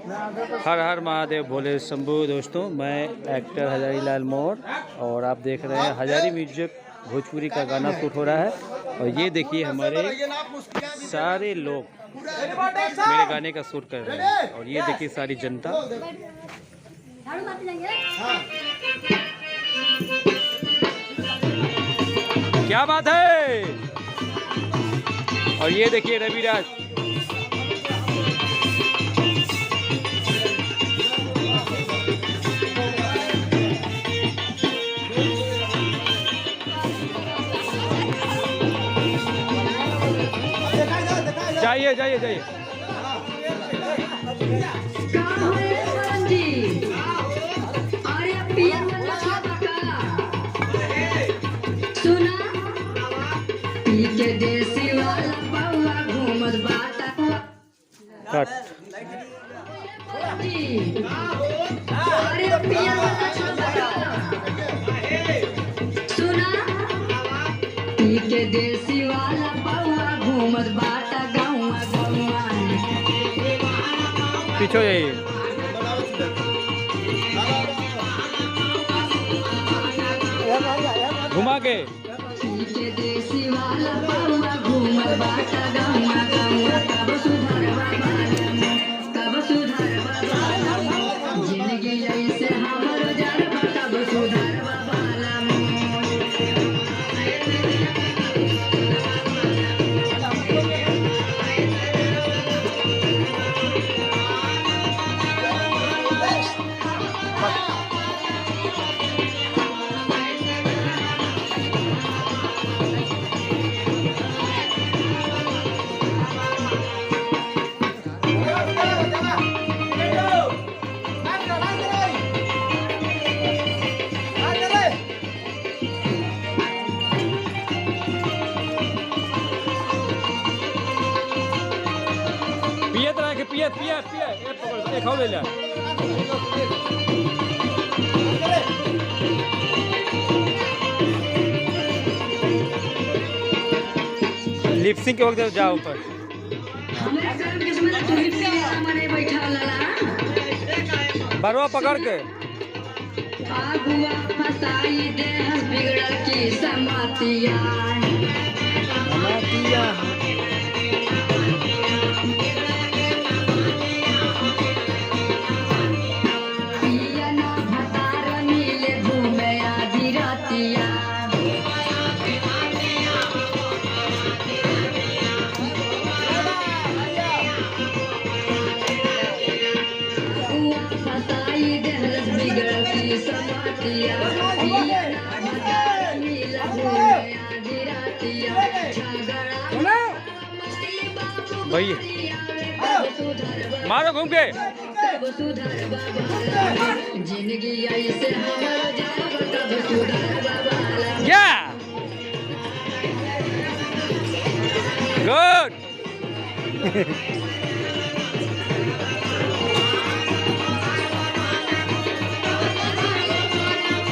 हर हर महादेव भोले शंभू। दोस्तों, मैं एक्टर हजारी लाल मोर और आप देख रहे हैं हजारी म्यूजिक भोजपुरी का गाना शूट हो रहा है। और ये देखिए हमारे सारे लोग मेरे गाने का शूट कर रहे हैं। और ये देखिए सारी जनता। क्या बात है। और ये देखिए रविराज। जाइए जाइए जाइए। कट। देसी वाला बउआ घूमत बाटा गौआ गौआ। पीछे जाइए। घुमा के। देसी वाला बउआ घूमत बाटा गौआ गौआ। कब सुधरवा जिंदगी ऐसे हमरो जरबा कब सुधरवा। पिया पिया पिया ये पकड़ ये खाओ ले ले। लिपसिंग के वक्त जाओ ऊपर। बरवा पकड़ के। बिगड़ल की समातिया भैया मारो घूम के। जिंदगी ऐसे हमरो जाब कब सुधरवा। या गुड।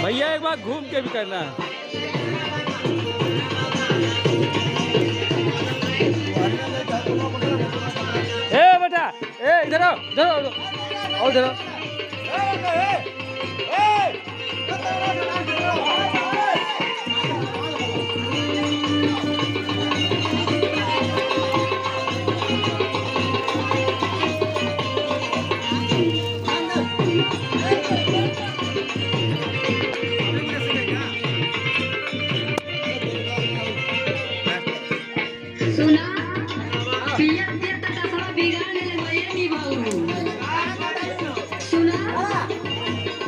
भैया एक बार घूम के भी करना है। ए बेटा ए इधर आओ इधर आओ और इधर आओ। सुना पिया पिया तक सब बिगाड़े लगे नी बाऊ। सुना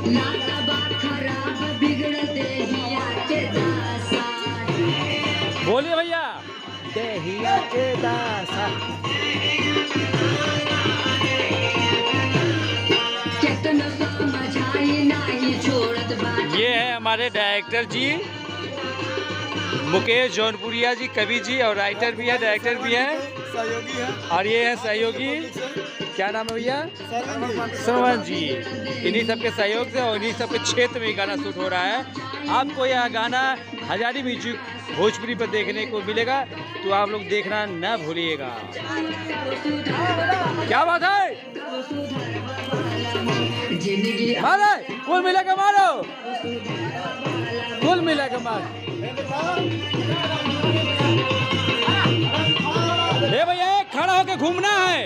लाता बात खराब बिगड़ देहिया के दासा। बोलिए भैया। देहिया के दासा। कितना समझाई नहीं छोड़त बात। ये है हमारे डायरेक्टर जी मुकेश जौनपुरिया जी, कवि जी और राइटर भी है, डायरेक्टर भी है, सहयोगी है। और ये है सहयोगी, क्या नाम है भैया? श्रवण जी। इन्हीं सबके सहयोग से और इन्हीं सबके क्षेत्र में गाना शूट हो रहा है। आपको यह गाना हजारी म्यूजिक भोजपुरी पर देखने को मिलेगा, तो आप लोग देखना न भूलिएगा। क्या बात है, कुल मिला के मारो, कुल मिला के मारो। भैया खड़ा होके घूमना है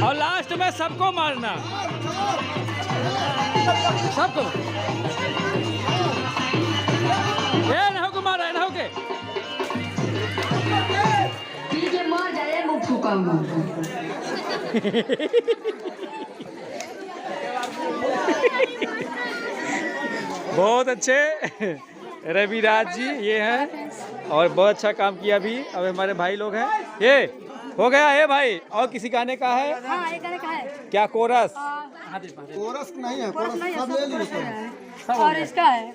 और लास्ट में सबको मारना, सबको। ना हो के मारा, ना हो के मर जाए मुँह फूकाऊंगा। बहुत अच्छे रविराज जी ये हैं और बहुत अच्छा काम किया भी। अब हमारे भाई लोग हैं, ये हो गया है भाई। और किसी गाने का है? हाँ, एक गाने का है। क्या कोरस? कोरस नहीं है, कोरस सब ले लीजिए। और इसका है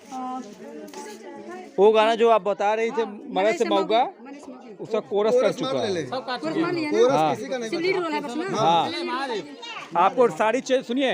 वो गाना जो आप बता रही थे मरद से मौका, उसका कोरस कर चुका है। कोरस किसी का नहीं। हाँ, आपको सारी चीज सुनिए,